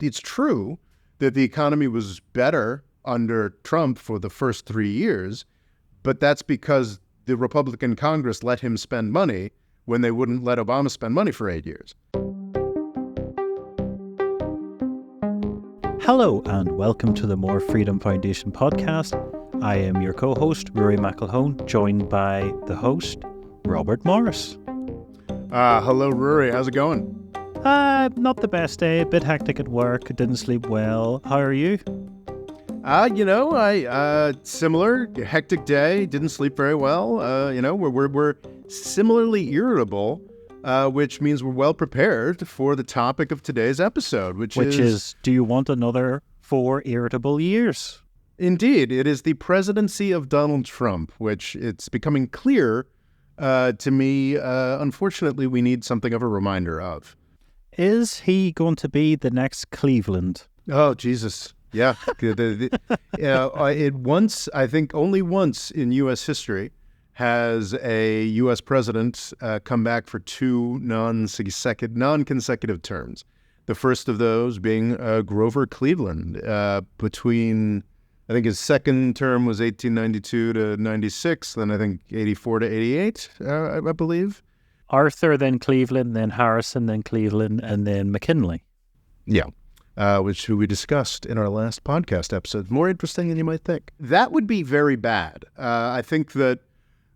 it's true that the economy was better under Trump for the first 3 years, but that's because the Republican Congress let him spend money when they wouldn't let Obama spend money for 8 years. Hello and welcome to the More Freedom Foundation podcast. I am your co-host, Rory McElhone, joined by the host, Robert Morris. Hello, Rory. How's it going? Not the best day. A bit hectic at work. Didn't sleep well. How are you? Similar hectic day. Didn't sleep very well. We're similarly irritable, which means we're well prepared for the topic of today's episode, which is do you want another 4 irritable years? Indeed, it is the presidency of Donald Trump, which it's becoming clear to me. Unfortunately, we need something of a reminder of. Is he going to be the next Cleveland? Oh, Jesus. Yeah. I think only once in U.S. history has a U.S. president come back for 2 non-consecutive terms. The first of those being Grover Cleveland between, I think his second term was 1892 to 96, then I think 84 to 88, I believe. Arthur, then Cleveland, then Harrison, then Cleveland, and then McKinley. Yeah. Which we discussed in our last podcast episode. More interesting than you might think. That would be very bad. I think that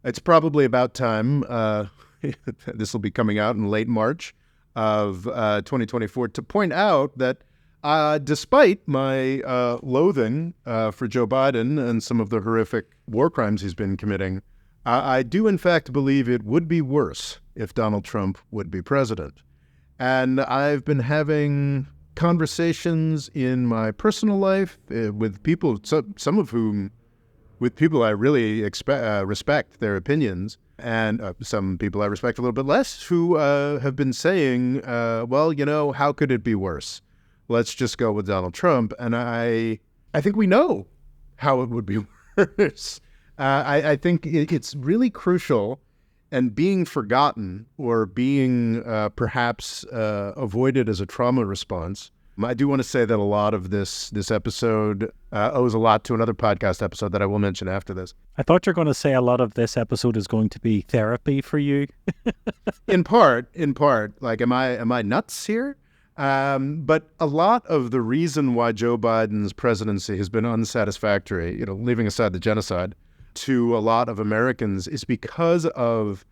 it's probably about time, this will be coming out in late March of 2024, to point out that despite my loathing for Joe Biden and some of the horrific war crimes he's been committing, I do in fact believe it would be worse if Donald Trump would be president. And I've been having conversations in my personal life with people, some of whom, with people I really respect their opinions, and some people I respect a little bit less, who have been saying, how could it be worse? Let's just go with Donald Trump. And I think we know how it would be worse. I think it's really crucial, and being forgotten or being perhaps avoided as a trauma response. I do want to say that a lot of this episode owes a lot to another podcast episode that I will mention after this. I thought you were going to say a lot of this episode is going to be therapy for you. In part. Like, am I nuts here? But a lot of the reason why Joe Biden's presidency has been unsatisfactory, leaving aside the genocide, to a lot of Americans is because of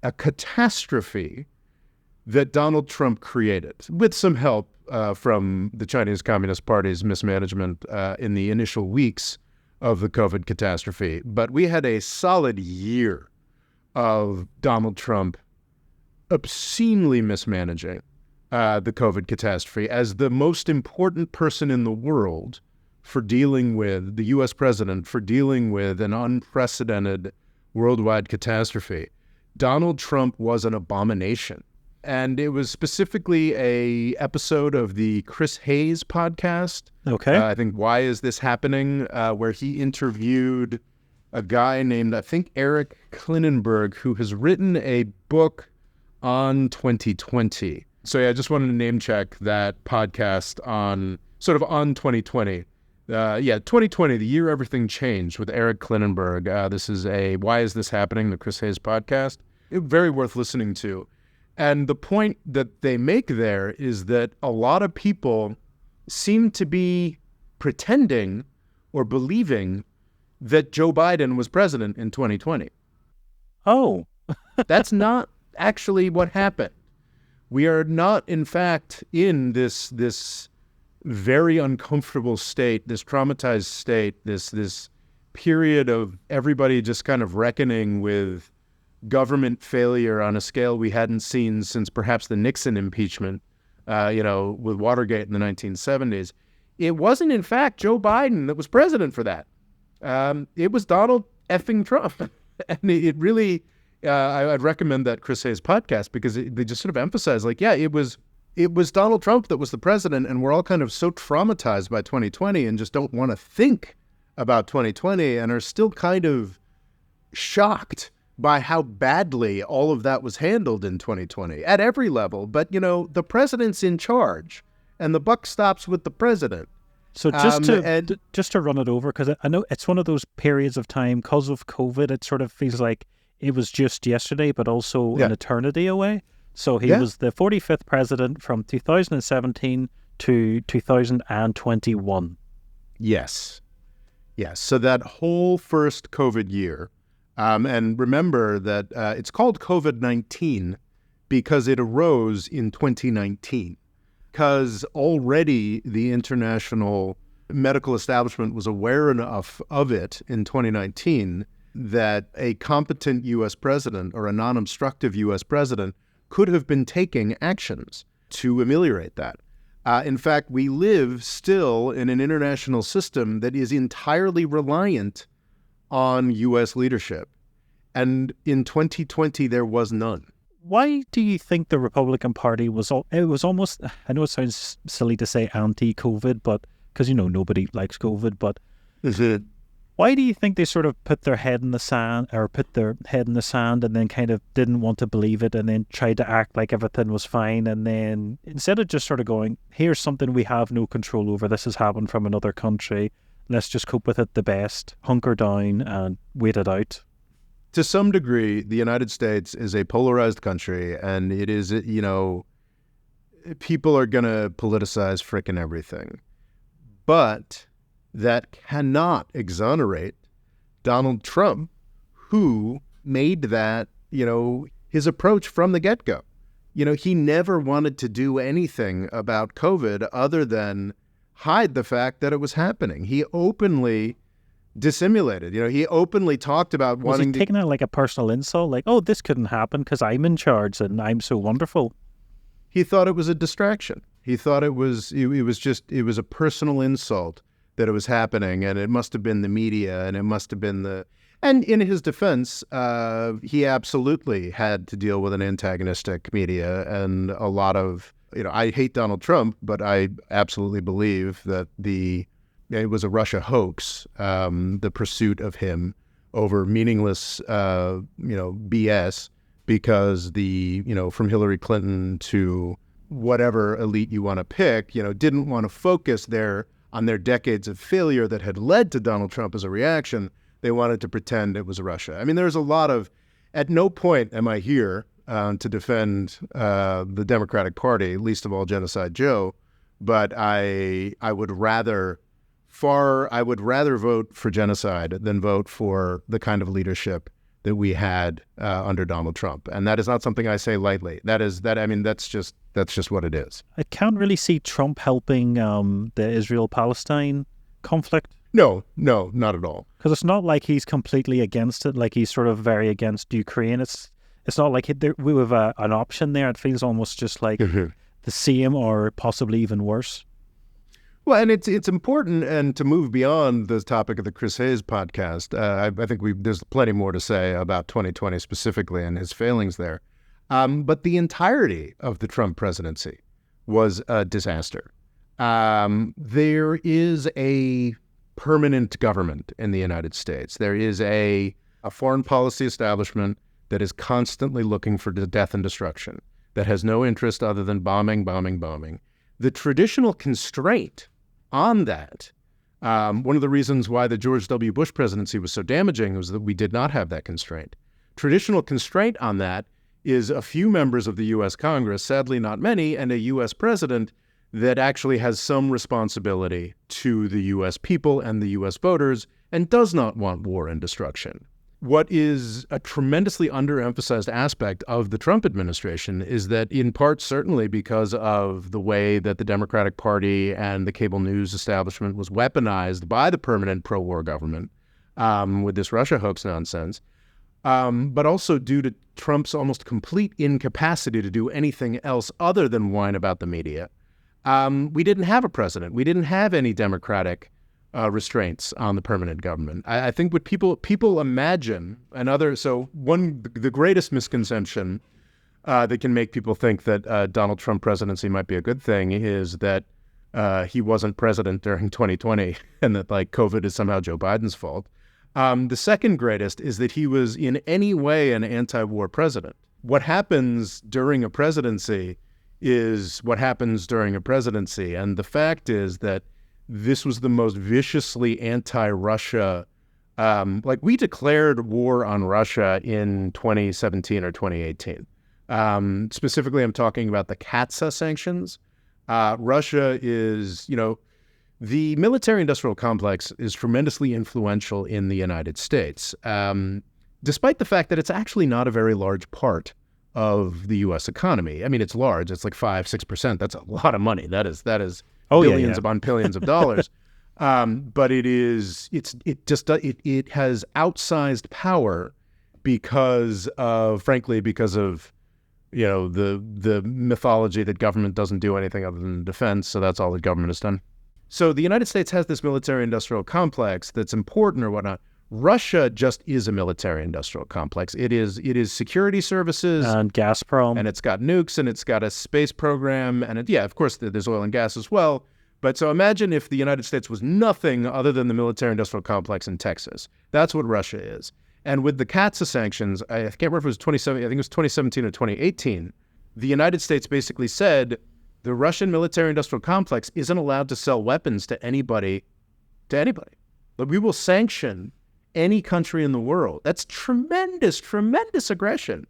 a catastrophe that Donald Trump created, with some help from the Chinese Communist Party's mismanagement in the initial weeks of the COVID catastrophe. But we had a solid year of Donald Trump obscenely mismanaging the COVID catastrophe as the most important person in the world for dealing with, the U.S. president, for dealing with an unprecedented worldwide catastrophe. Donald Trump was an abomination. And it was specifically a episode of the Chris Hayes podcast. Okay. I think Why Is This Happening? Where he interviewed a guy named, I think, Eric Klinenberg, who has written a book on 2020. So yeah, I just wanted to name check that podcast on 2020. 2020, the year everything changed, with Eric Klinenberg. This is a Why Is This Happening? The Chris Hayes podcast. Very worth listening to. And the point that they make there is that a lot of people seem to be pretending or believing that Joe Biden was president in 2020. Oh. That's not actually what happened. We are not, in fact, in this very uncomfortable state, this traumatized state, this period of everybody just kind of reckoning with government failure on a scale we hadn't seen since perhaps the Nixon impeachment, with Watergate in the 1970s. It wasn't, in fact, Joe Biden that was president for that. It was Donald effing Trump. And it really, I'd recommend that Chris Hayes podcast, because they just sort of emphasize, it was Donald Trump that was the president, and we're all kind of so traumatized by 2020 and just don't want to think about 2020 and are still kind of shocked by how badly all of that was handled in 2020 at every level. But, the president's in charge. and the buck stops with the president. So just to run it over, because I know it's one of those periods of time, because of COVID, it sort of feels like it was just yesterday, but also an eternity away. So he was the 45th president from 2017 to 2021. Yes. So that whole first COVID year, and remember that it's called COVID-19 because it arose in 2019. Because already the international medical establishment was aware enough of it in 2019 that a competent U.S. president or a non-obstructive U.S. president could have been taking actions to ameliorate that. In fact, we live still in an international system that is entirely reliant on U.S. leadership. And in 2020, there was none. Why do you think the Republican Party was almost, I know it sounds silly to say anti-COVID, but because, nobody likes COVID, but why do you think they sort of put their head in the sand and then kind of didn't want to believe it and then tried to act like everything was fine, and then instead of just sort of going, here's something we have no control over, this has happened from another country, let's just cope with it the best, hunker down and wait it out? To some degree, the United States is a polarized country, and it is, people are going to politicize frickin' everything. But that cannot exonerate Donald Trump, who made that, his approach from the get-go. He never wanted to do anything about COVID other than hide the fact that it was happening. He openly dissimulated. He openly talked about was he taking it like a personal insult, like, oh, this couldn't happen because I'm in charge and I'm so wonderful? He thought it was a distraction. He thought it was a personal insult that it was happening, and it must have been the media, and it must have been and in his defense, he absolutely had to deal with an antagonistic media and a lot of, I hate Donald Trump, but I absolutely believe that it was a Russia hoax, the pursuit of him over meaningless, BS, because from Hillary Clinton to whatever elite you want to pick, didn't want to focus on their decades of failure that had led to Donald Trump as a reaction. They wanted to pretend it was Russia. I mean, there's a lot of, at no point am I here to defend the Democratic Party, least of all Genocide Joe, but I would rather vote for genocide than vote for the kind of leadership that we had under Donald Trump, and that is not something I say lightly. That's just what it is. I can't really see Trump helping the Israel-Palestine conflict. No, not at all. Because it's not like he's completely against it. Like he's sort of very against Ukraine. It's not like we have an option there. It feels almost just like the same or possibly even worse. Well, and it's important, and to move beyond the topic of the Chris Hayes podcast, I think there's plenty more to say about 2020 specifically and his failings there. But the entirety of the Trump presidency was a disaster. There is a permanent government in the United States. There is a foreign policy establishment that is constantly looking for death and destruction, that has no interest other than bombing. The traditional constraint on that, one of the reasons why the George W. Bush presidency was so damaging was that we did not have that constraint. Traditional constraint on that is a few members of the U.S. Congress, sadly not many, and a U.S. president that actually has some responsibility to the U.S. people and the U.S. voters and does not want war and destruction. What is a tremendously underemphasized aspect of the Trump administration is that, in part, certainly because of the way that the Democratic Party and the cable news establishment was weaponized by the permanent pro-war government with this Russia hoax nonsense, but also due to Trump's almost complete incapacity to do anything else other than whine about the media. We didn't have a president. We didn't have any Democratic restraints on the permanent government. I think what people imagine the greatest misconception that can make people think that Donald Trump presidency might be a good thing is that he wasn't president during 2020 and that COVID is somehow Joe Biden's fault. The second greatest is that he was in any way an anti-war president. What happens during a presidency is what happens during a presidency. And the fact is that this was the most viciously anti-Russia. We declared war on Russia in 2017 or 2018. Specifically, I'm talking about the CAATSA sanctions. Russia is, the military-industrial complex is tremendously influential in the United States, despite the fact that it's actually not a very large part of the U.S. economy. I mean, it's large. It's like 5-6%. That's a lot of money. That is billions upon billions of dollars. But it has outsized power because of the mythology that government doesn't do anything other than defense. So that's all the government has done. So the United States has this military-industrial complex that's important or whatnot. Russia just is a military-industrial complex. It is security services and Gazprom, and it's got nukes, and it's got a space program, and of course, there's oil and gas as well. But so imagine if the United States was nothing other than the military-industrial complex in Texas. That's what Russia is. And with the CAATSA sanctions, I can't remember if it was 2017 or 2018. The United States basically said the Russian military-industrial complex isn't allowed to sell weapons to anybody. But we will sanction any country in the world. That's tremendous aggression.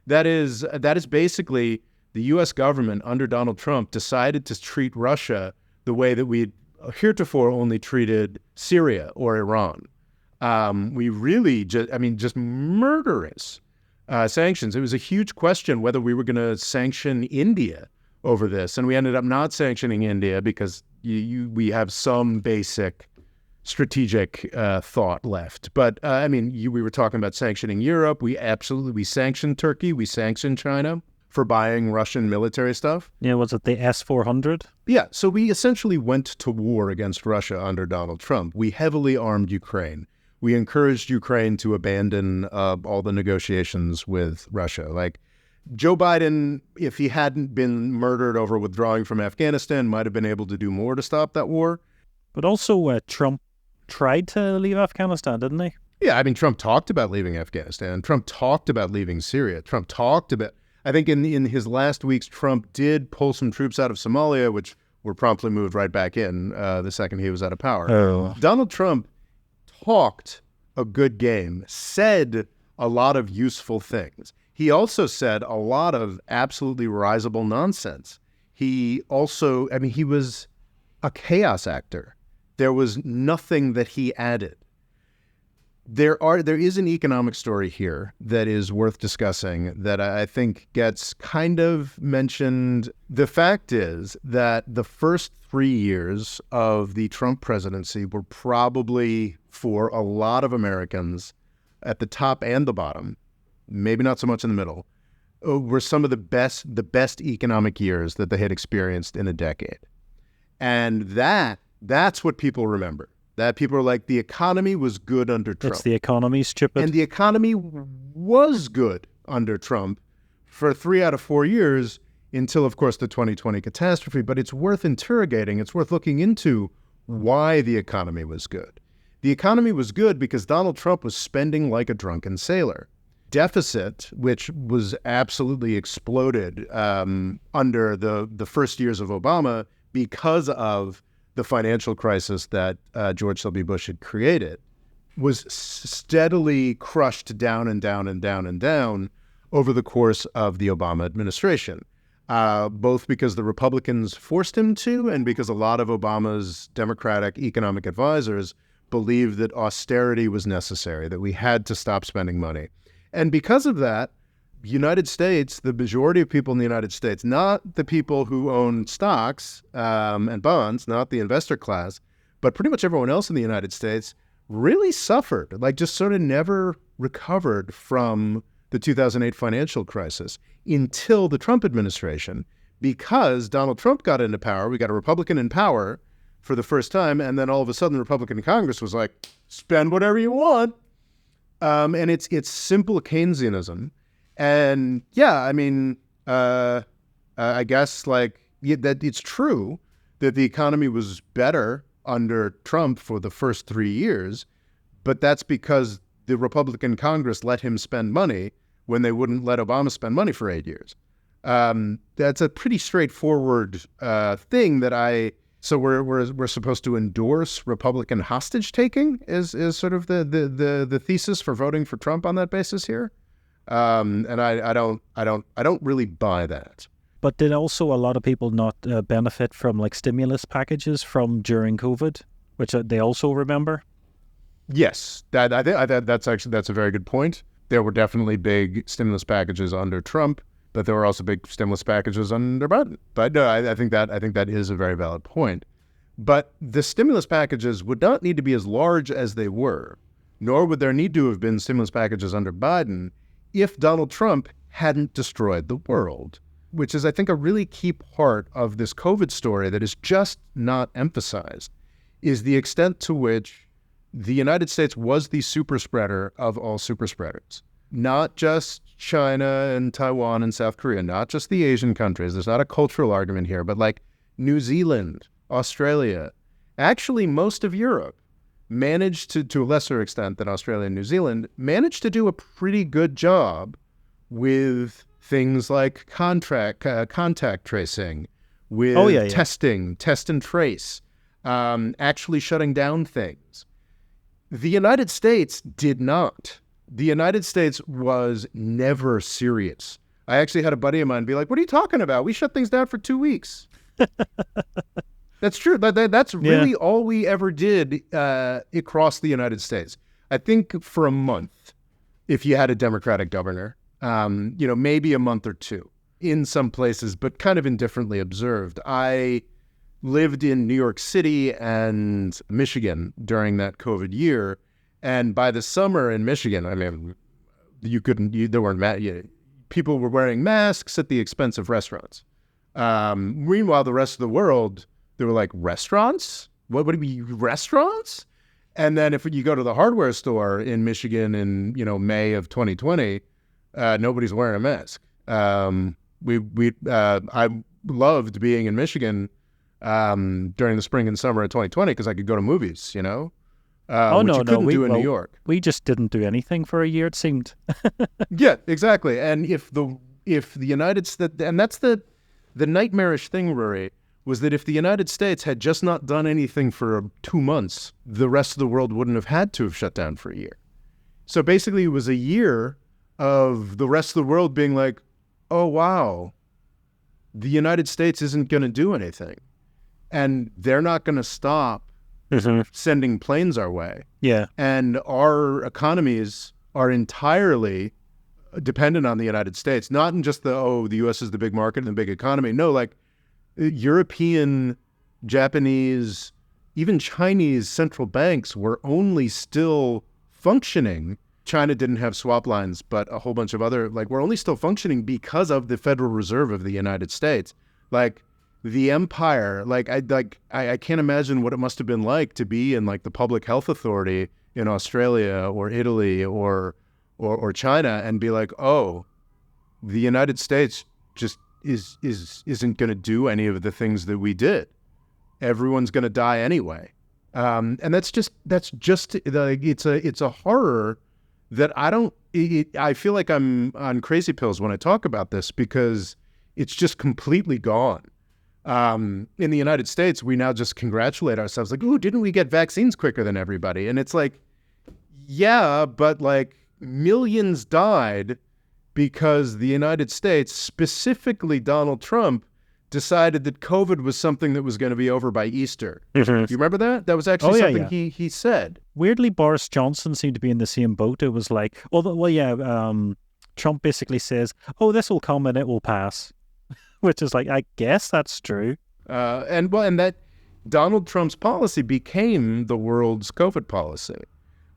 That is basically the U.S. government under Donald Trump decided to treat Russia the way that we heretofore only treated Syria or Iran. We really just murderous sanctions. It was a huge question whether we were going to sanction India over this, and we ended up not sanctioning India because we have some basic strategic thought left. But we were talking about sanctioning Europe. We sanctioned Turkey. We sanctioned China for buying Russian military stuff. Yeah, was it the S-400? Yeah, so we essentially went to war against Russia under Donald Trump. We heavily armed Ukraine. We encouraged Ukraine to abandon all the negotiations with Russia. Like Joe Biden, if he hadn't been murdered over withdrawing from Afghanistan, might have been able to do more to stop that war. But also Trump tried to leave Afghanistan, didn't he? Yeah, Trump talked about leaving Afghanistan. Trump talked about leaving Syria. Trump talked about... I think in his last weeks, Trump did pull some troops out of Somalia, which were promptly moved right back in the second he was out of power. Oh. Donald Trump talked a good game, said a lot of useful things. He also said a lot of absolutely risible nonsense. He also, he was a chaos actor. There was nothing that he added. There is an economic story here that is worth discussing that I think gets kind of mentioned. The fact is that the first 3 years of the Trump presidency were probably, for a lot of Americans at the top and the bottom, maybe not so much in the middle, were some of the best economic years that they had experienced in a decade. And that's what people remember. That people are like, the economy was good under Trump. It's the economy, stupid. And the economy was good under Trump for 3 out of 4 years until, of course, the 2020 catastrophe. But it's worth interrogating. It's worth looking into why the economy was good. The economy was good because Donald Trump was spending like a drunken sailor. Deficit, which was absolutely exploded under the first years of Obama because of the financial crisis that George W. Bush had created, was steadily crushed down and down and down and down over the course of the Obama administration, both because the Republicans forced him to and because a lot of Obama's Democratic economic advisors believed that austerity was necessary, that we had to stop spending money. And because of that, United States, the majority of people in the United States, not the people who own stocks and bonds, not the investor class, but pretty much everyone else in the United States really suffered, like just sort of never recovered from the 2008 financial crisis until the Trump administration, because Donald Trump got into power. We got a Republican in power for the first time, and then all of a sudden the Republican Congress was like, spend whatever you want. And it's simple Keynesianism. And yeah, I guess that it's true that the economy was better under Trump for the first 3 years, but that's because the Republican Congress let him spend money when they wouldn't let Obama spend money for 8 years. That's a pretty straightforward thing that so we're supposed to endorse Republican hostage taking is sort of the thesis for voting for Trump on that basis here. And I don't really buy that. But did also a lot of people not benefit from like stimulus packages from during COVID, which they also remember? Yes, I think that's a very good point. There were definitely big stimulus packages under Trump, but there were also big stimulus packages under Biden. But no, I think that is a very valid point. But the stimulus packages would not need to be as large as they were, nor would there need to have been stimulus packages under Biden if Donald Trump hadn't destroyed the world, which is, I think, a really key part of this COVID story that is just not emphasized, is the extent to which the United States was the super spreader of all super spreaders. Not just China and Taiwan and South Korea, not just the Asian countries. There's not a cultural argument here, but like New Zealand, Australia, actually most of Europe managed to a lesser extent than Australia and New Zealand, managed to do a pretty good job with things like contact tracing, with testing, test and trace, actually shutting down things. The United States did not. The United States was never serious. I actually had a buddy of mine be like, what are you talking about? We shut things down for 2 weeks. That's true. That's really all we ever did across the United States. I think for a month, if you had a Democratic governor, maybe a month or two in some places, but kind of indifferently observed. I lived in New York City and Michigan during that COVID year. And by the summer in Michigan, I mean, people were wearing masks at the expense of restaurants. Meanwhile, the rest of the world, they were like, restaurants? What would it be, restaurants? And then if you go to the hardware store in Michigan in, May of 2020, nobody's wearing a mask. I loved being in Michigan during the spring and summer of 2020 because I could go to movies, which you couldn't do in New York. We just didn't do anything for a year, it seemed. Yeah, exactly. And if the United States, and that's the nightmarish thing, Rory, was that if the United States had just not done anything for 2 months, the rest of the world wouldn't have had to have shut down for a year. So basically it was a year of the rest of the world being like, oh, wow, the United States isn't going to do anything. And they're not going to stop sending planes our way. Yeah. And our economies are entirely dependent on the United States, not in just the U.S. is the big market and the big economy. No, like European, Japanese, even Chinese central banks were only still functioning. China didn't have swap lines, but a whole bunch of other, we're only still functioning because of the Federal Reserve of the United States. The empire, I can't imagine what it must have been like to be in the Public Health Authority in Australia or Italy or China and be like, oh, the United States just isn't going to do any of the things that we did. Everyone's going to die anyway. And that's just it's a horror that I feel like I'm on crazy pills when I talk about this because it's just completely gone. In the United States, we now just congratulate ourselves like, ooh, didn't we get vaccines quicker than everybody? And it's like, yeah, but millions died because the United States, specifically Donald Trump, decided that COVID was something that was going to be over by Easter. Mm-hmm. You remember that? That was actually something he said. Weirdly, Boris Johnson seemed to be in the same boat. It was like, Trump basically says, oh, this will come and it will pass. Which is I guess that's true. And that Donald Trump's policy became the world's COVID policy.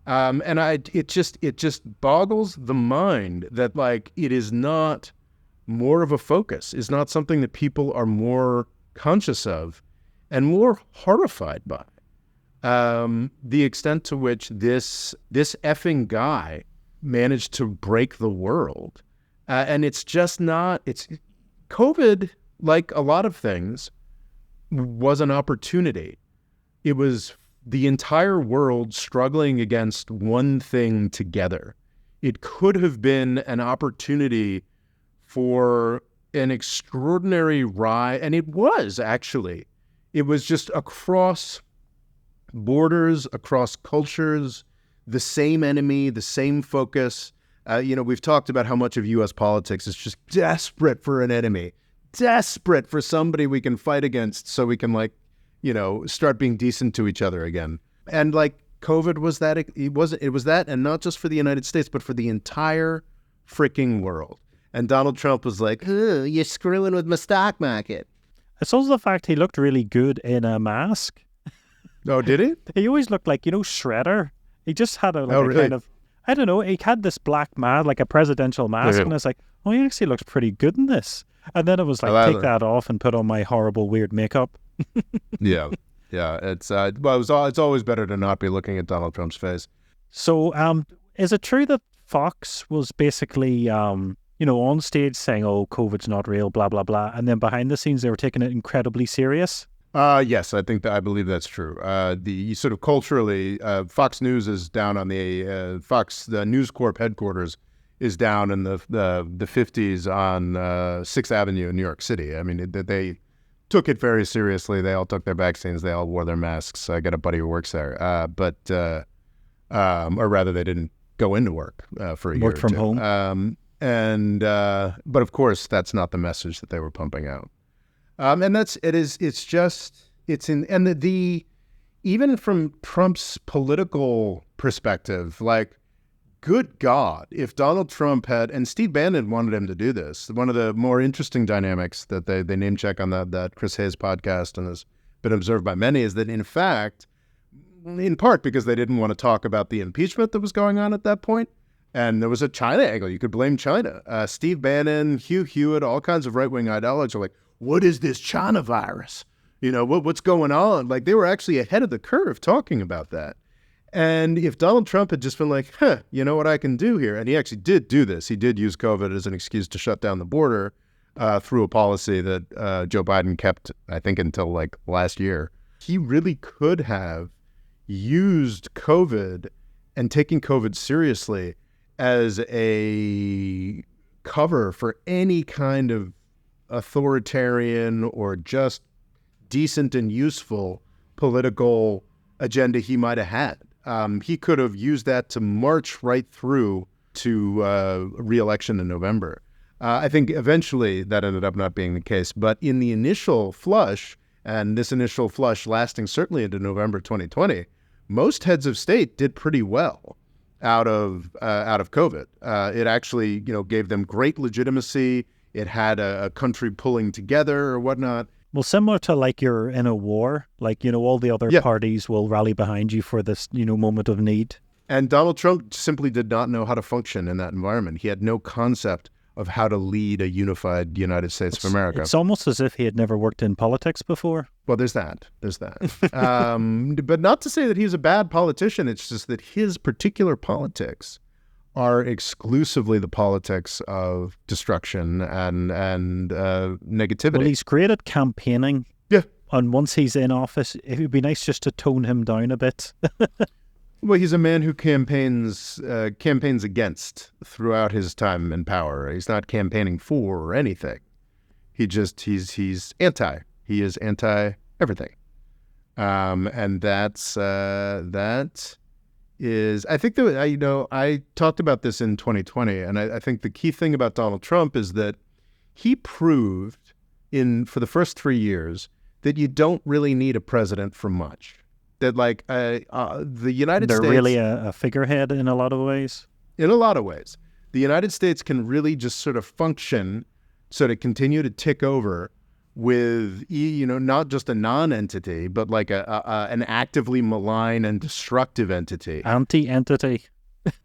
It just boggles the mind that it is not more of a focus, is not something that people are more conscious of and more horrified by. The extent to which this effing guy managed to break the world. And it's just not, COVID, like a lot of things, was an opportunity. It was the entire world struggling against one thing together. It could have been an opportunity for an extraordinary rise, and it was actually. It was just across borders, across cultures, the same enemy, the same focus. We've talked about how much of U.S. politics is just desperate for an enemy, desperate for somebody we can fight against so we can, start being decent to each other again. And, COVID was that. It was that, and not just for the United States, but for the entire freaking world. And Donald Trump was like, you're screwing with my stock market. It's also the fact he looked really good in a mask. Oh, did he? He always looked like, Shredder. He just had a really? kind of, I don't know, he had this black mask, like a presidential mask, and I was like, oh, he actually looks pretty good in this. And then it was like, take that off and put on my horrible, weird makeup. Yeah. It's it's always better to not be looking at Donald Trump's face. So, is it true that Fox was basically, on stage saying, "Oh, COVID's not real," blah blah blah, and then behind the scenes they were taking it incredibly serious? Yes, I believe that's true. The sort of culturally, Fox News is down on the News Corp headquarters is down in the 50s on 6th Avenue in New York City. I mean, they took it very seriously. They all took their vaccines. They all wore their masks. I got a buddy who works there, or rather, they didn't go into work for a year. Work from home. But of course, that's not the message that they were pumping out. Even from Trump's political perspective, good God, if Donald Trump had, and Steve Bannon wanted him to do this, one of the more interesting dynamics that they name check on that Chris Hayes podcast and has been observed by many is that, in fact, in part because they didn't want to talk about the impeachment that was going on at that point, and there was a China angle. You could blame China. Steve Bannon, Hugh Hewitt, all kinds of right-wing ideologues are like, what is this China virus? What's going on? They were actually ahead of the curve talking about that. And if Donald Trump had just been like, you know what I can do here? And he actually did do this. He did use COVID as an excuse to shut down the border through a policy that Joe Biden kept, I think, until last year. He really could have used COVID and taking COVID seriously as a cover for any kind of authoritarian or just decent and useful political agenda he might have had. He could have used that to march right through to re-election in November. I think eventually that ended up not being the case. But in the initial flush, and this initial flush lasting certainly into November 2020, most heads of state did pretty well out of COVID. It actually, gave them great legitimacy. It had a country pulling together or whatnot. Well, similar to you're in a war, all the other parties will rally behind you for this, moment of need. And Donald Trump simply did not know how to function in that environment. He had no concept of how to lead a unified United States of America. It's almost as if he had never worked in politics before. Well, there's that. But not to say that he's a bad politician. It's just that his particular politics are exclusively the politics of destruction and negativity. Well, he's great at campaigning. Yeah. And once he's in office, it would be nice just to tone him down a bit. Well, he's a man who campaigns against throughout his time in power. He's not campaigning for anything. He's anti. He is anti everything. And that is, I think that, I talked about this in 2020, and I think the key thing about Donald Trump is that he proved for the first 3 years that you don't really need a president for much. That the United States... They're really a figurehead in a lot of ways. In a lot of ways. The United States can really just sort of function, sort of continue to tick over with, not just a non-entity, but an actively malign and destructive entity. Anti-entity.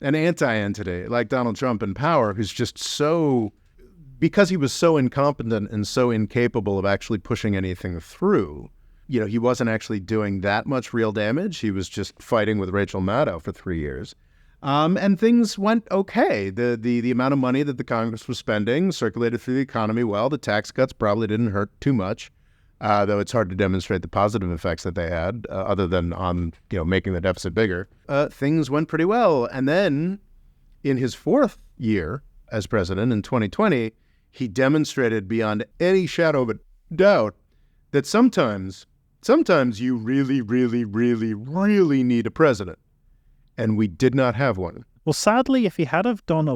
An anti-entity, like Donald Trump in power, who's just so... Because he was so incompetent and so incapable of actually pushing anything through, he wasn't actually doing that much real damage. He was just fighting with Rachel Maddow for 3 years. And things went okay. The amount of money that the Congress was spending circulated through the economy well. The tax cuts probably didn't hurt too much, though it's hard to demonstrate the positive effects that they had, other than on making the deficit bigger. Things went pretty well. And then in his fourth year as president in 2020, he demonstrated beyond any shadow of a doubt that sometimes you really, really, really, really need a president. And we did not have one. Well, sadly, if he had have done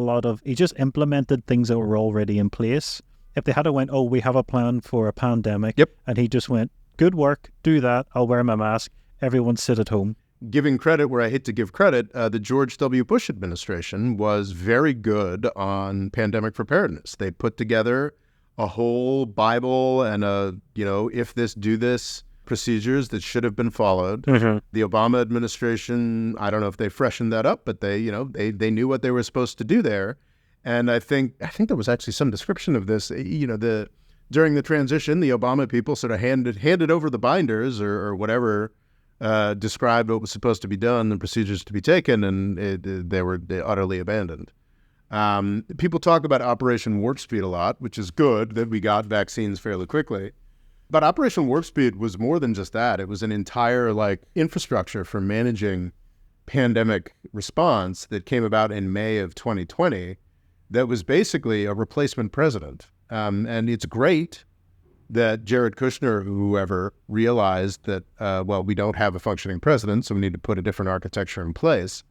he just implemented things that were already in place. If they had have went, oh, we have a plan for a pandemic, yep, and he just went, good work, do that, I'll wear my mask, everyone sit at home. Giving credit where I hate to give credit, the George W. Bush administration was very good on pandemic preparedness. They put together a whole Bible and if this, do this procedures that should have been followed. Mm-hmm. The Obama administration, I don't know if they freshened that up, but they knew what they were supposed to do there. And I think there was actually some description of this. During the transition, the Obama people sort of handed over the binders or whatever, described what was supposed to be done, the procedures to be taken, and they were utterly abandoned. People talk about Operation Warp Speed a lot, which is good that we got vaccines fairly quickly. But Operation Warp Speed was more than just that. It was an entire infrastructure for managing pandemic response that came about in May of 2020 that was basically a replacement president. And it's great that Jared Kushner, or whoever, realized that, we don't have a functioning president, so we need to put a different architecture in place.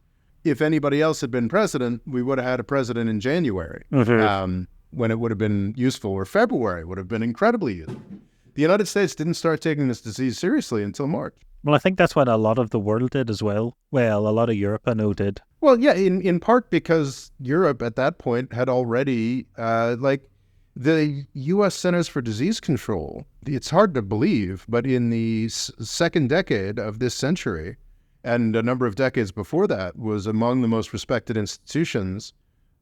If anybody else had been president, we would have had a president in January, when it would have been useful, or February would have been incredibly useful. The United States didn't start taking this disease seriously until March. Well, I think that's what a lot of the world did as well. Well, a lot of Europe, I know, did. Well, yeah, in part because Europe at that point had already, the U.S. Centers for Disease Control, it's hard to believe, but in the second decade of this century, and a number of decades before that, was among the most respected institutions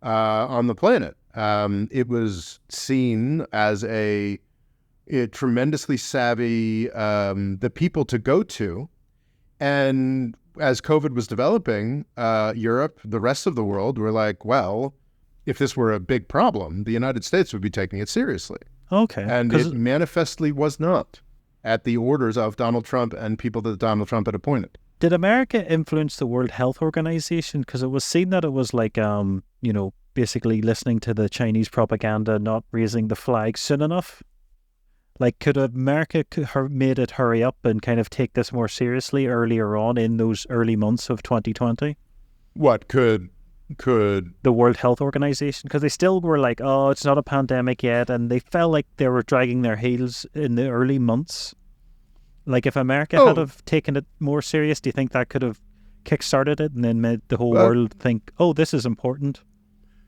on the planet. It was seen as a tremendously savvy, the people to go to. And as COVID was developing, Europe, the rest of the world were like, well, if this were a big problem, the United States would be taking it seriously. Okay. And it manifestly was not, at the orders of Donald Trump and people that Donald Trump had appointed. Did America influence the World Health Organization? Because it was seen that it was basically listening to the Chinese propaganda, not raising the flag soon enough. Could America made it hurry up and kind of take this more seriously earlier on in those early months of 2020? What could the World Health Organization? Because they still were like, oh, it's not a pandemic yet, and they felt like they were dragging their heels in the early months. If America had have taken it more serious, do you think that could have kickstarted it and then made the whole world think, oh, this is important?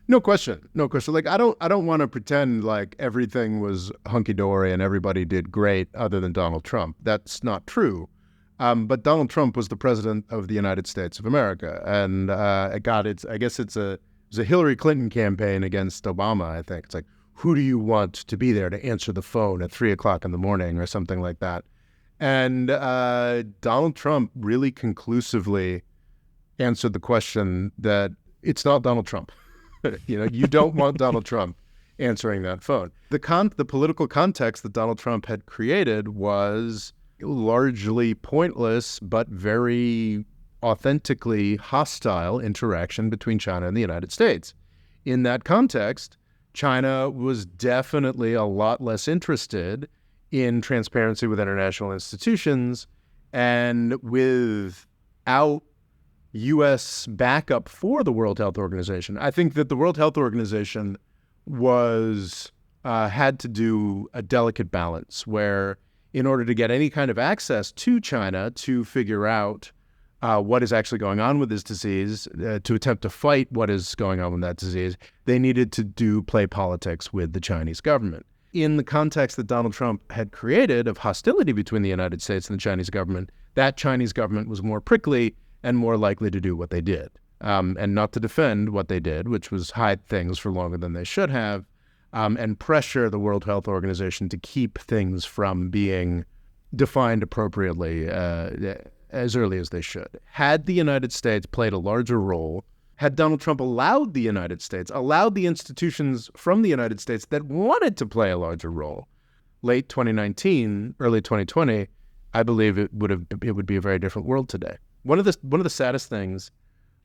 No question. I don't want to pretend like everything was hunky-dory and everybody did great other than Donald Trump. That's not true. But Donald Trump was the president of the United States of America. And I guess it was a Hillary Clinton campaign against Obama, I think. It's like, who do you want to be there to answer the phone at 3:00 in the morning or something like that? And Donald Trump really conclusively answered the question that it's not Donald Trump. You don't want Donald Trump answering that phone. The political context that Donald Trump had created was largely pointless, but very authentically hostile interaction between China and the United States. In that context, China was definitely a lot less interested in transparency with international institutions, and without U.S. backup for the World Health Organization. I think that the World Health Organization had to do a delicate balance where, in order to get any kind of access to China to figure out what is actually going on with this disease, to attempt to fight what is going on with that disease, they needed to play politics with the Chinese government. In the context that Donald Trump had created of hostility between the United States and the Chinese government, that Chinese government was more prickly and more likely to do what they did, and not to defend what they did, which was hide things for longer than they should have, and pressure the World Health Organization to keep things from being defined appropriately as early as they should. Had the United States played a larger role, had Donald Trump allowed the institutions from the United States that wanted to play a larger role, late 2019, early 2020, I believe it would be a very different world today. One of the saddest things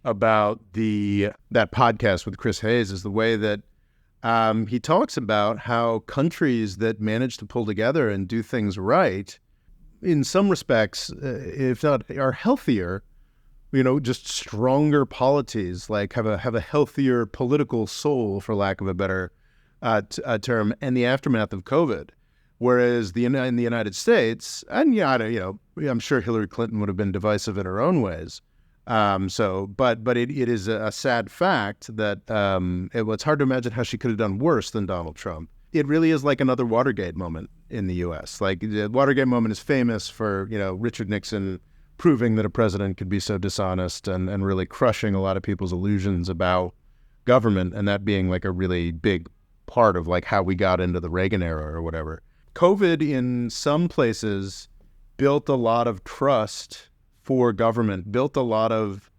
about that podcast with Chris Hayes is the way that He talks about how countries that manage to pull together and do things right, in some respects, if not, are healthier, just stronger polities, like have a healthier political soul, for lack of a better term, and the aftermath of COVID. Whereas in the United States, and I'm sure Hillary Clinton would have been divisive in her own ways. But it is a sad fact that it's hard to imagine how she could have done worse than Donald Trump. It really is like another Watergate moment in the U.S. Like the Watergate moment is famous for Richard Nixon proving that a president could be so dishonest and really crushing a lot of people's illusions about government, and that being like a really big part of like how we got into the Reagan era or whatever. COVID in some places built a lot of trust for government, built a lot of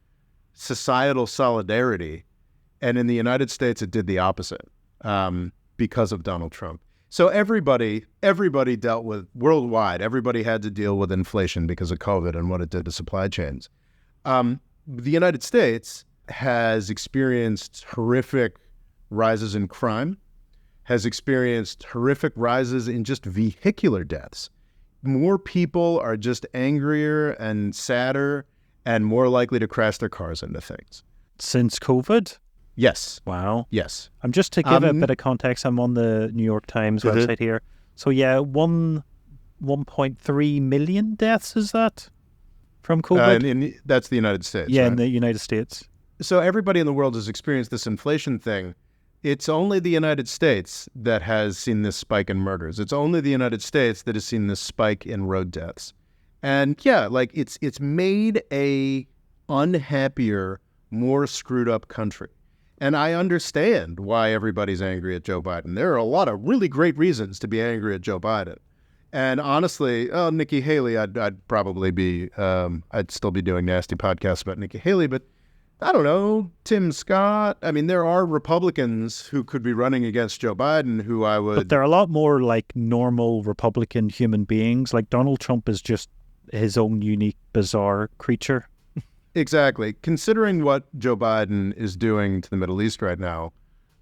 societal solidarity, and in the United States it did the opposite because of Donald Trump. So everybody dealt with, worldwide, everybody had to deal with inflation because of COVID and what it did to supply chains. The United States has experienced horrific rises in crime, has experienced horrific rises in just vehicular deaths. More people are just angrier and sadder and more likely to crash their cars into things. Since COVID? Yes. Wow. Yes. I'm just to give a bit of context, I'm on the New York Times website here. So yeah, 1.3 million deaths, is that from COVID? That's the United States. Yeah, right? In the United States. So everybody in the world has experienced this inflation thing. It's only the United States that has seen this spike in murders. It's only the United States that has seen this spike in road deaths. And yeah, like it's made a unhappier, more screwed up country. And I understand why everybody's angry at Joe Biden. There are a lot of really great reasons to be angry at Joe Biden. And honestly, Nikki Haley, I'd probably be, I'd still be doing nasty podcasts about Nikki Haley, but I don't know, Tim Scott. I mean, there are Republicans who could be running against Joe Biden who I would... But they're a lot more like normal Republican human beings. Like Donald Trump is just his own unique, bizarre creature. Exactly. Considering what Joe Biden is doing to the Middle East right now,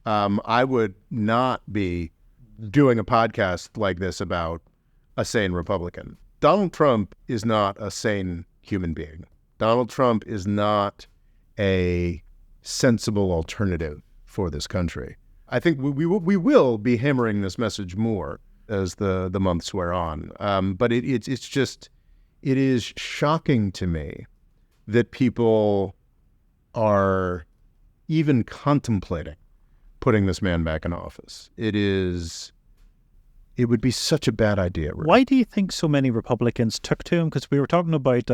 I would not be doing a podcast like this about a sane Republican. Donald Trump is not a sane human being. Donald Trump is not a sensible alternative for this country. I think we will be hammering this message more as the months wear on. But it is shocking to me that people are even contemplating putting this man back in office. It would be such a bad idea. Right? Why do you think so many Republicans took to him? Because we were talking about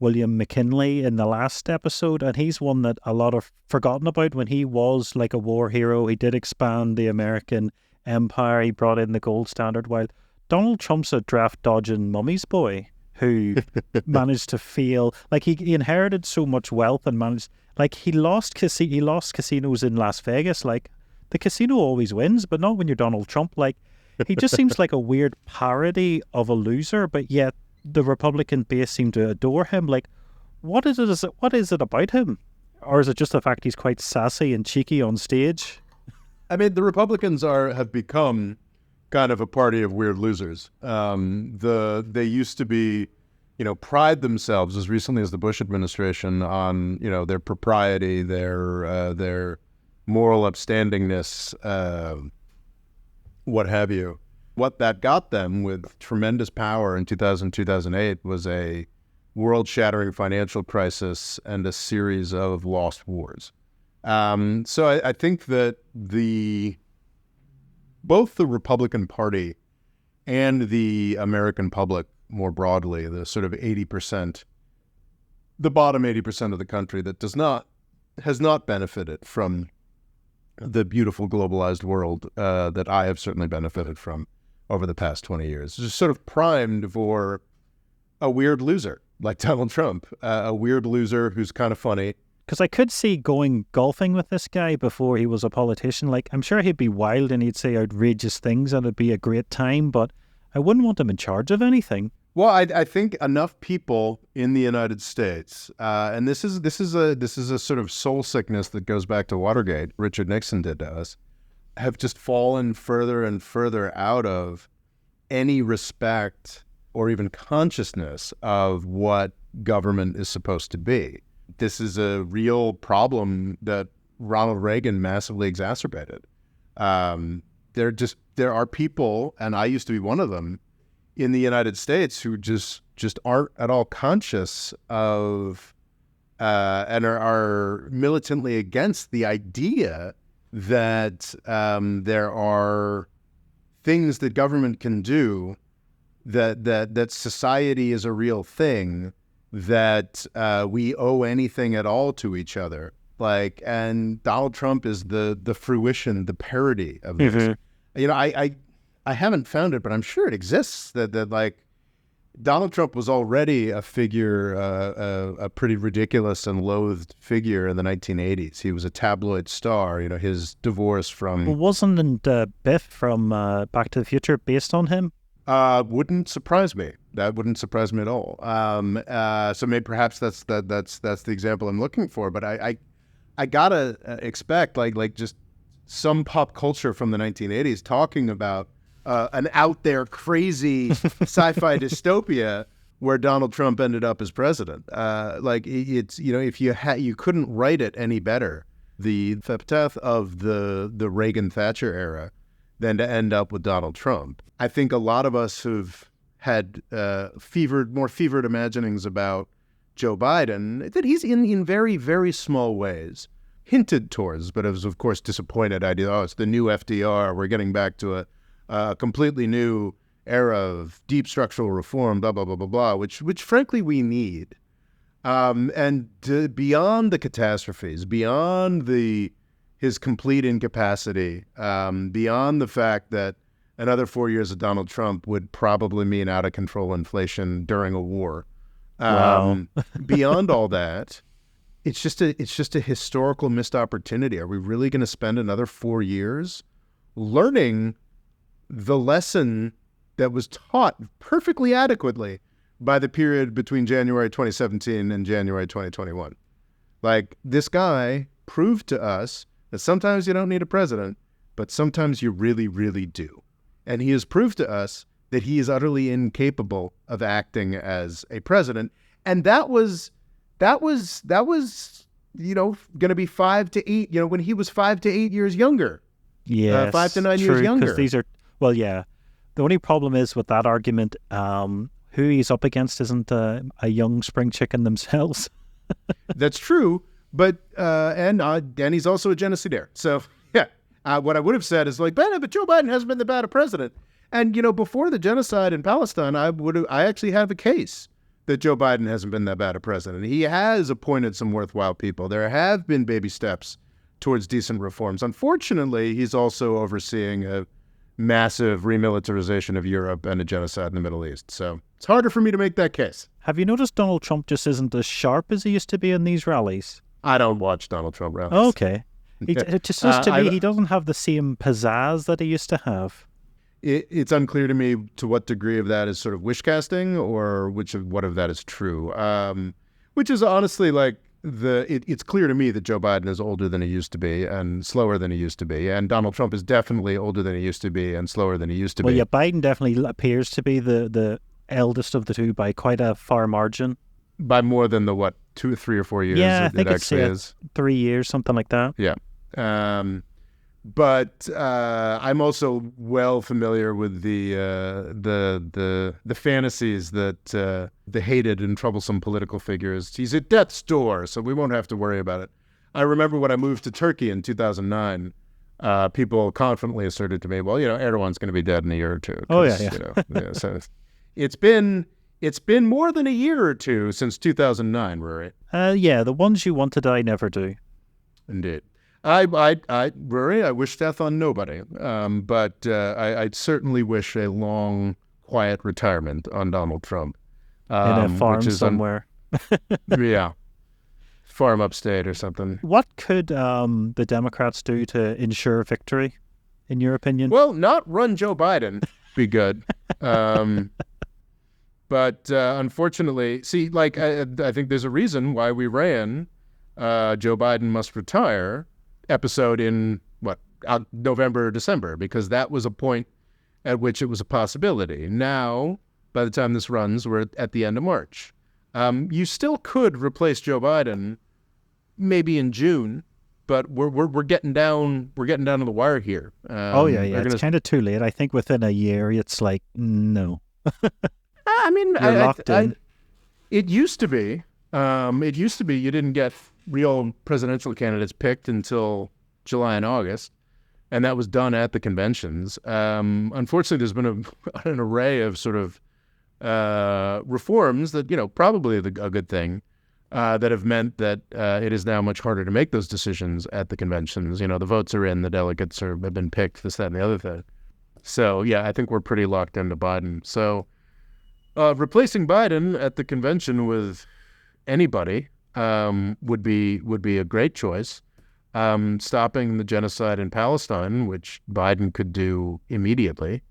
William McKinley in the last episode, and he's one that a lot are forgotten about. When he was like a war hero, he did expand the American empire. He brought in the gold standard, while Donald Trump's a draft-dodging mummy's boy who managed to feel like he inherited so much wealth and managed, like he lost casinos in Las Vegas. Like the casino always wins, but not when you're Donald Trump. Like he just seems like a weird parody of a loser, but yet the Republican base seem to adore him. Like what is it about him? Or is it just the fact he's quite sassy and cheeky on stage? I mean, the Republicans have become kind of a party of weird losers. They used to be, pride themselves as recently as the Bush administration on, their propriety, their moral upstandingness, what have you. What that got them with tremendous power in 2000, 2008 was a world-shattering financial crisis and a series of lost wars. So I think that both the Republican Party and the American public more broadly, the sort of 80%, the bottom 80% of the country that has not benefited from the beautiful globalized world that I have certainly benefited from over the past 20 years. Just sort of primed for a weird loser like Donald Trump, a weird loser who's kind of funny. Because I could see going golfing with this guy before he was a politician. Like, I'm sure he'd be wild and he'd say outrageous things and it'd be a great time, but I wouldn't want him in charge of anything. Well, I think enough people in the United States, and this is a sort of soul sickness that goes back to Watergate, Richard Nixon did to us. have just fallen further and further out of any respect or even consciousness of what government is supposed to be. This is a real problem that Ronald Reagan massively exacerbated. There are people, and I used to be one of them, in the United States who just aren't at all conscious of and are militantly against the idea that there are things that government can do, that society is a real thing, that we owe anything at all to each other. And Donald Trump is the fruition, the parody of this. Mm-hmm. You know, I haven't found it, but I'm sure it exists. That like Donald Trump was already a figure, a pretty ridiculous and loathed figure in the 1980s. He was a tabloid star. You know, his divorce from wasn't Biff from Back to the Future based on him? Wouldn't surprise me. That wouldn't surprise me at all. So maybe perhaps that's the example I'm looking for. But I gotta expect like just some pop culture from the 1980s talking about an out there crazy sci-fi dystopia where Donald Trump ended up as president. It's, you know, if you couldn't write it any better, the epitaph of the Reagan Thatcher era, than to end up with Donald Trump. I think a lot of us who've had more fevered imaginings about Joe Biden, that he's in very, very small ways hinted towards, but it was of course disappointed idea. Oh, it's the new FDR. We're getting back to a completely new era of deep structural reform, blah, blah, blah, blah, blah, which frankly we need. And beyond the catastrophes, beyond his complete incapacity, beyond the fact that another 4 years of Donald Trump would probably mean out-of-control inflation during a war. Wow. Beyond all that, it's just a historical missed opportunity. Are we really going to spend another 4 years learning the lesson that was taught perfectly adequately by the period between January 2017 and January 2021? Like, this guy proved to us that sometimes you don't need a president, but sometimes you really, really do. And he has proved to us that he is utterly incapable of acting as a president. And that was, you know, going to be 5 to 8, you know, when he was 5 to 8 years younger. Yeah, 5 to 9 years younger. Because these are, well, yeah. The only problem is with that argument, who he's up against isn't a young spring chicken themselves. That's true. But, and he's also a genocidaire. So, yeah, what I would have said is like, but Joe Biden hasn't been that bad a president. And, you know, before the genocide in Palestine, I actually have a case that Joe Biden hasn't been that bad a president. He has appointed some worthwhile people. There have been baby steps towards decent reforms. Unfortunately, he's also overseeing a massive remilitarization of Europe and a genocide in the Middle East. So it's harder for me to make that case. Have you noticed Donald Trump just isn't as sharp as he used to be in these rallies? I don't watch Donald Trump rallies. Okay. It just says to me he doesn't have the same pizzazz that he used to have. It's unclear to me to what degree of that is sort of wish casting or what of that is true. Which is honestly like it's clear to me that Joe Biden is older than he used to be and slower than he used to be. And Donald Trump is definitely older than he used to be and slower than he used to be. Well, yeah, Biden definitely appears to be the eldest of the two by quite a far margin. By more than the, 2, 3, or 4 years? Yeah, I think it's actually is 3 years, something like that. Yeah. But I'm also well familiar with the fantasies that the hated and troublesome political figures. He's at death's door, so we won't have to worry about it. I remember when I moved to Turkey in 2009, people confidently asserted to me, well, you know, Erdogan's going to be dead in a year or two. Oh, yeah. You know, so it's been more than a year or two since 2009, Rory. Yeah, the ones you want to die never do. Indeed. Rory, I wish death on nobody, but I'd certainly wish a long, quiet retirement on Donald Trump. In a farm somewhere. Yeah. Farm upstate or something. What could the Democrats do to ensure victory, in your opinion? Well, not run Joe Biden. Be good. But unfortunately, see, like, I think there's a reason why we ran Joe Biden Must Retire episode in, November or December, because that was a point at which it was a possibility. Now, by the time this runs, we're at the end of March. You still could replace Joe Biden maybe in June, but we're getting down to the wire here. It's kind of too late. I think within a year, it's like no. I mean, You're locked in. It used to be. You didn't get real presidential candidates picked until July and August, and that was done at the conventions. Unfortunately, there's been an array of sort of reforms that, probably a good thing, that have meant that it is now much harder to make those decisions at the conventions. The votes are in, the delegates have been picked, this, that, and the other thing. So, yeah, I think we're pretty locked into Biden. So replacing Biden at the convention with anybody would be a great choice. Stopping the genocide in Palestine, which Biden could do immediately,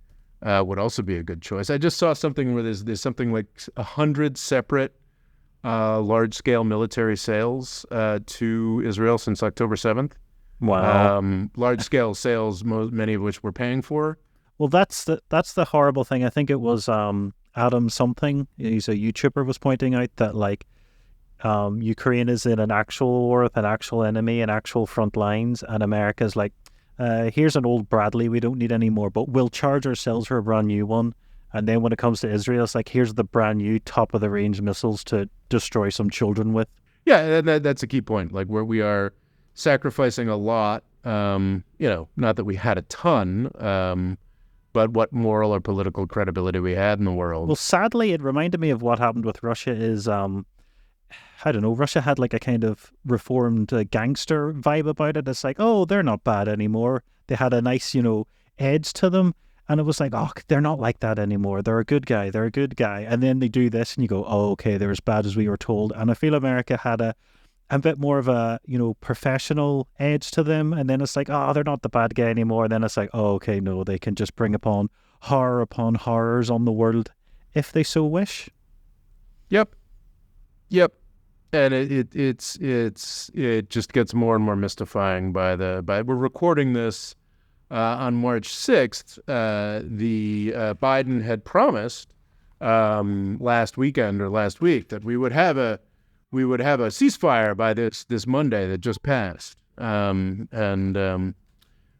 would also be a good choice. I just saw something where there's something like 100 separate large-scale military sales to Israel since October 7th. Wow. Large-scale sales, many of which we're paying for. Well, that's the horrible thing. I think it was Adam something. He's a YouTuber, was pointing out that Ukraine is in an actual war with an actual enemy and actual front lines, and America's like, here's an old Bradley, we don't need any more, but we'll charge ourselves for a brand new one. And then when it comes to Israel, it's like, here's the brand new top of the range missiles to destroy some children with. Yeah, and that's a key point. Like, where we are sacrificing a lot, not that we had a ton, but what moral or political credibility we had in the world. Well, sadly, it reminded me of what happened with Russia is, I don't know, Russia had like a kind of reformed gangster vibe about it. It's like, oh, they're not bad anymore. They had a nice, edge to them. And it was like, oh, they're not like that anymore. They're a good guy. They're a good guy. And then they do this and you go, oh, okay, they're as bad as we were told. And I feel America had a bit more of a, professional edge to them. And then it's like, oh, they're not the bad guy anymore. And then it's like, oh, okay, no, they can just bring upon horrors on the world if they so wish. Yep. And it just gets more and more mystifying by we're recording this on March 6th. The Biden had promised last weekend or last week that we would have a ceasefire by this Monday that just passed.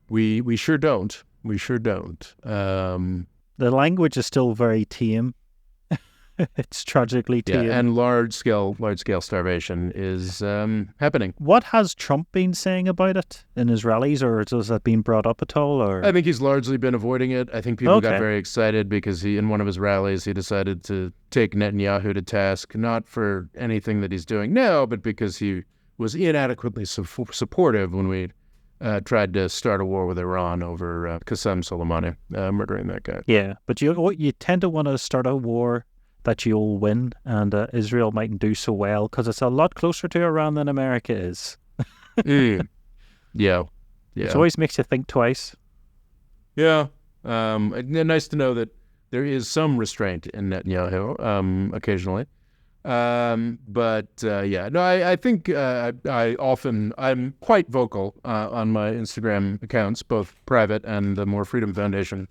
We sure don't. We sure don't. The language is still very tame. It's tragically tame. Yeah, and large scale starvation is happening. What has Trump been saying about it in his rallies, or has that been brought up at all? Or I think he's largely been avoiding it. I think people got very excited because in one of his rallies he decided to take Netanyahu to task, not for anything that he's doing now, but because he was inadequately supportive when we tried to start a war with Iran over Qasem Soleimani murdering that guy. Yeah, but you tend to want to start a war that you'll win, and Israel mightn't do so well because it's a lot closer to Iran than America is. Yeah. It always makes you think twice. Yeah. Nice to know that there is some restraint in Netanyahu occasionally. I think I'm quite vocal on my Instagram accounts, both private and the More Freedom Foundation,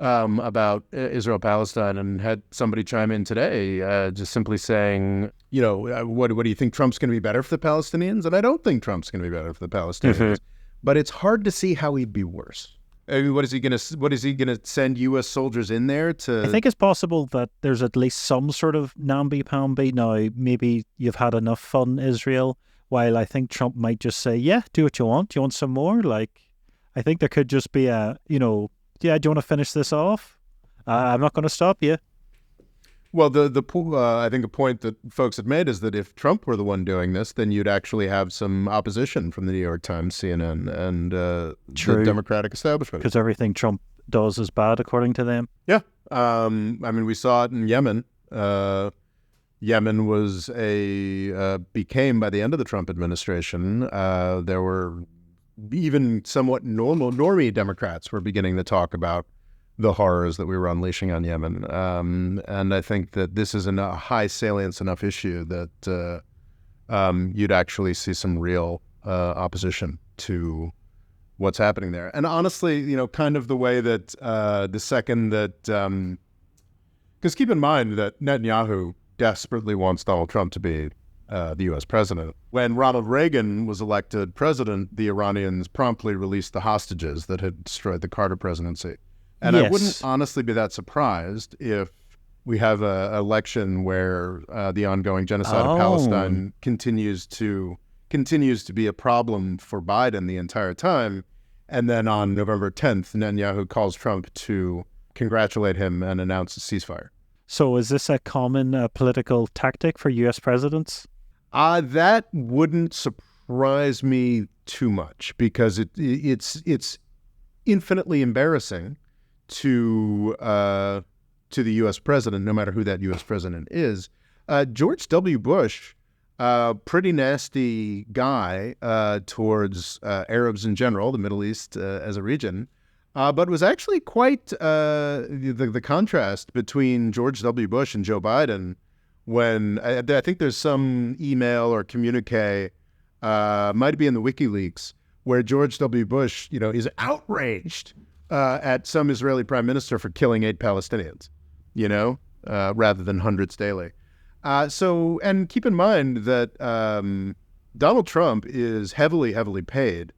about Israel-Palestine, and had somebody chime in today just simply saying, what do you think, Trump's going to be better for the Palestinians? And I don't think Trump's going to be better for the Palestinians. But it's hard to see how he'd be worse. I mean, what is he going to send U.S. soldiers in there to? I think it's possible that there's at least some sort of namby-pamby. Now, maybe you've had enough fun, Israel, while I think Trump might just say, yeah, do what you want. Do you want some more? I think there could just be yeah, do you want to finish this off? I'm not going to stop you. Well, I think a point that folks have made is that if Trump were the one doing this, then you'd actually have some opposition from the New York Times, CNN, and the Democratic establishment. Because everything Trump does is bad, according to them. Yeah. We saw it in Yemen. Yemen became, by the end of the Trump administration, there were even somewhat normie Democrats were beginning to talk about the horrors that we were unleashing on Yemen. And I think that this is a high salience enough issue that you'd actually see some real opposition to what's happening there. And honestly, kind of the way that the second that, because keep in mind that Netanyahu desperately wants Donald Trump to be the U.S. president. When Ronald Reagan was elected president, the Iranians promptly released the hostages that had destroyed the Carter presidency. And Yes. I wouldn't honestly be that surprised if we have an election where the ongoing genocide of Palestine continues to be a problem for Biden the entire time. And then on November 10th, Netanyahu calls Trump to congratulate him and announce a ceasefire. So is this a common political tactic for U.S. presidents? That wouldn't surprise me too much, because it's infinitely embarrassing to the U.S. president, no matter who that U.S. president is. George W. Bush, pretty nasty guy towards Arabs in general, the Middle East as a region, but was actually quite the contrast between George W. Bush and Joe Biden. When I think there's some email or communique, might be in the WikiLeaks, where George W. Bush, is outraged at some Israeli prime minister for killing 8 Palestinians, rather than hundreds daily. And keep in mind that Donald Trump is heavily, heavily paid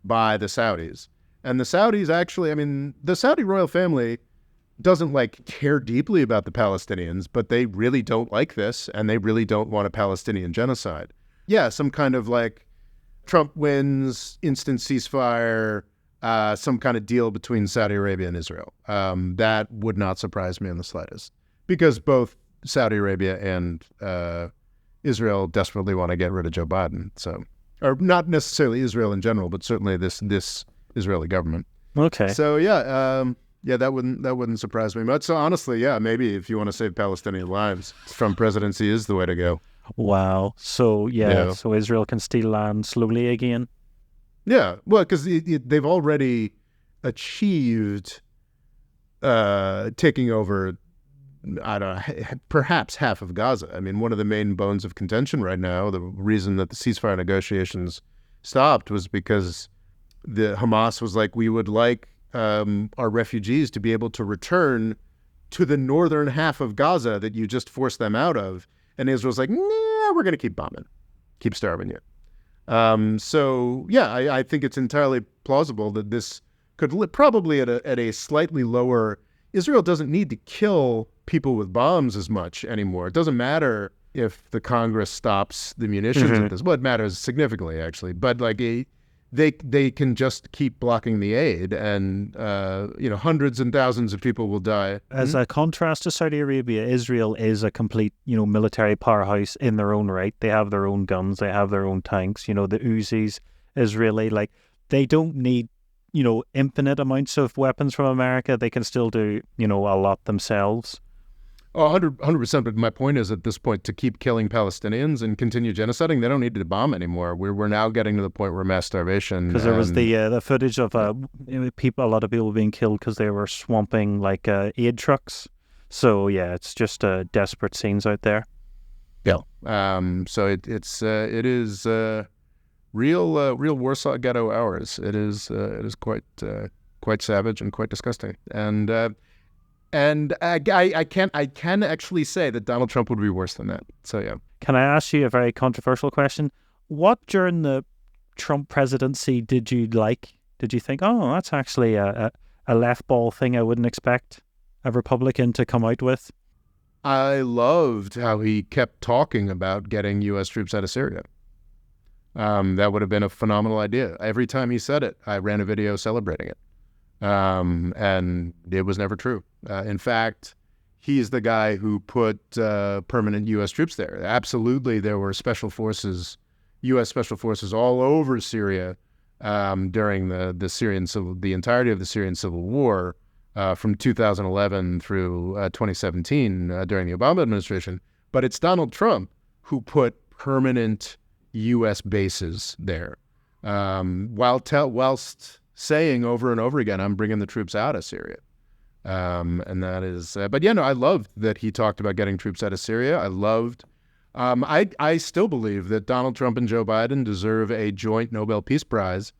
by the Saudis. And the Saudis actually, the Saudi royal family doesn't care deeply about the Palestinians, but they really don't like this, and they really don't want a Palestinian genocide. Yeah, some kind of Trump wins, instant ceasefire, some kind of deal between Saudi Arabia and Israel. That would not surprise me in the slightest, because both Saudi Arabia and Israel desperately want to get rid of Joe Biden. So, or not necessarily Israel in general, but certainly this Israeli government. Okay. So that wouldn't surprise me much. So honestly, maybe if you want to save Palestinian lives, Trump presidency is the way to go. Wow. So so Israel can steal land slowly again. Yeah, well, because they've already achieved taking over, I don't know, perhaps half of Gaza. One of the main bones of contention right now, the reason that the ceasefire negotiations stopped, was because the Hamas was like, we would like our refugees to be able to return to the northern half of Gaza that you just forced them out of. And Israel's like, nah, we're going to keep bombing, keep starving you. I think it's entirely plausible that this could probably at a slightly lower. Israel doesn't need to kill people with bombs as much anymore. It doesn't matter if the Congress stops the munitions at this. Well, it matters significantly, actually. But they can just keep blocking the aid, and hundreds and thousands of people will die. As a contrast to Saudi Arabia, Israel is a complete military powerhouse in their own right. They have their own guns, they have their own tanks. The Uzis, Israeli, they don't need infinite amounts of weapons from America. They can still do a lot themselves. Oh, 100%. But my point is, at this point, to keep killing Palestinians and continue genociding, they don't need to bomb anymore. We're now getting to the point where mass starvation. Because there was the footage of a lot of people being killed because they were swamping aid trucks. So it's just desperate scenes out there. Yeah. So it is real Warsaw Ghetto hours. It is quite savage and quite disgusting. And I can actually say that Donald Trump would be worse than that. So, yeah. Can I ask you a very controversial question? What during the Trump presidency did you like? Did you think, oh, that's actually a left ball thing I wouldn't expect a Republican to come out with? I loved how he kept talking about getting U.S. troops out of Syria. That would have been a phenomenal idea. Every time he said it, I ran a video celebrating it. And it was never true. In fact, he's the guy who put permanent U.S. troops there. Absolutely, there were U.S. special forces all over Syria during the entirety of the Syrian civil war from 2011 through 2017 during the Obama administration. But it's Donald Trump who put permanent U.S. bases there, whilst saying over and over again, I'm bringing the troops out of Syria. And that is, I loved that he talked about getting troops out of Syria. I still believe that Donald Trump and Joe Biden deserve a joint Nobel Peace Prize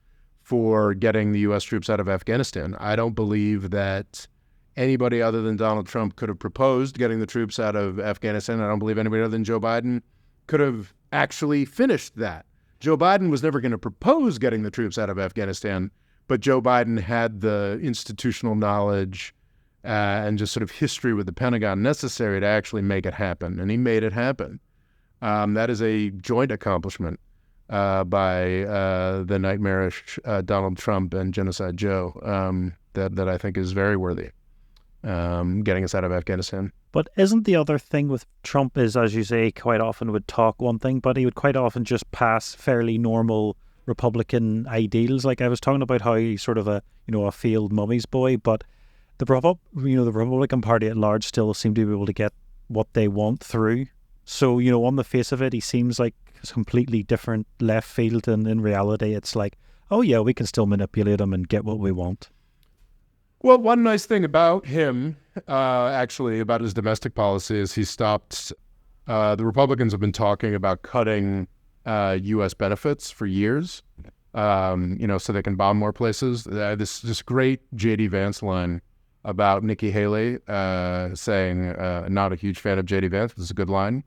for getting the U.S. troops out of Afghanistan. I don't believe that anybody other than Donald Trump could have proposed getting the troops out of Afghanistan. I don't believe anybody other than Joe Biden could have actually finished that. Joe Biden was never going to propose getting the troops out of Afghanistan, but Joe Biden had the institutional knowledge and just sort of history with the Pentagon necessary to actually make it happen, and he made it happen. That is a joint accomplishment by the nightmarish Donald Trump and Genocide Joe that I think is very worthy, getting us out of Afghanistan. But isn't the other thing with Trump is, as you say, quite often would talk one thing, but he would quite often just pass fairly normal Republican ideals. Like I was talking about how he's sort of a failed mummy's boy, but the Republican Party at large still seem to be able to get what they want through. So, on the face of it, he seems like a completely different left field, and in reality, it's like, oh yeah, we can still manipulate him and get what we want. Well, one nice thing about him, actually, about his domestic policy is he stopped, the Republicans have been talking about cutting U.S. benefits for years, so they can bomb more places. This great J.D. Vance line about Nikki Haley saying, not a huge fan of J.D. Vance, this is a good line,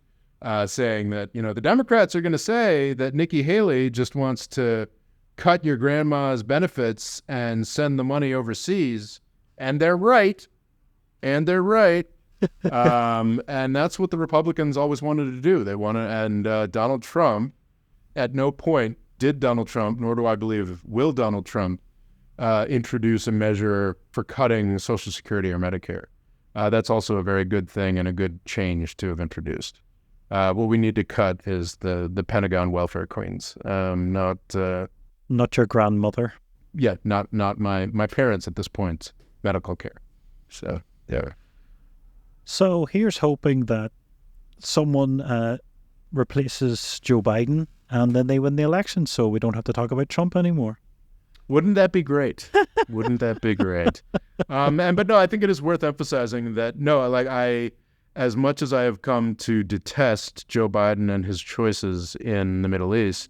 saying that, the Democrats are going to say that Nikki Haley just wants to cut your grandma's benefits and send the money overseas. And they're right. And that's what the Republicans always wanted to do. They wanted, and Donald Trump, at no point did Donald Trump, nor do I believe will Donald Trump, introduce a measure for cutting Social Security or Medicare. That's also a very good thing and a good change to have introduced. What we need to cut is the Pentagon welfare queens, not your grandmother. Yeah, not my parents at this point. Medical care. So, yeah. So here's hoping that someone replaces Joe Biden and then they win the election so we don't have to talk about Trump anymore. Wouldn't that be great? Wouldn't that be great? But no, I think it is worth emphasizing that, as much as I have come to detest Joe Biden and his choices in the Middle East,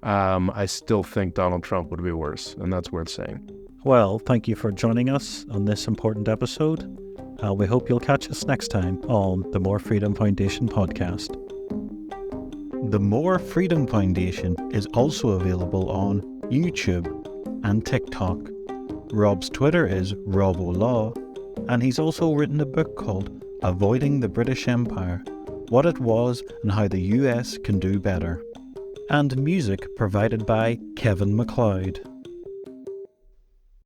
I still think Donald Trump would be worse, and that's worth saying. Well, thank you for joining us on this important episode. We hope you'll catch us next time on the More Freedom Foundation podcast. The More Freedom Foundation is also available on YouTube and TikTok. Rob's Twitter is RobOLaw, and he's also written a book called Avoiding the British Empire, What It Was and How the US Can Do Better. And music provided by Kevin MacLeod.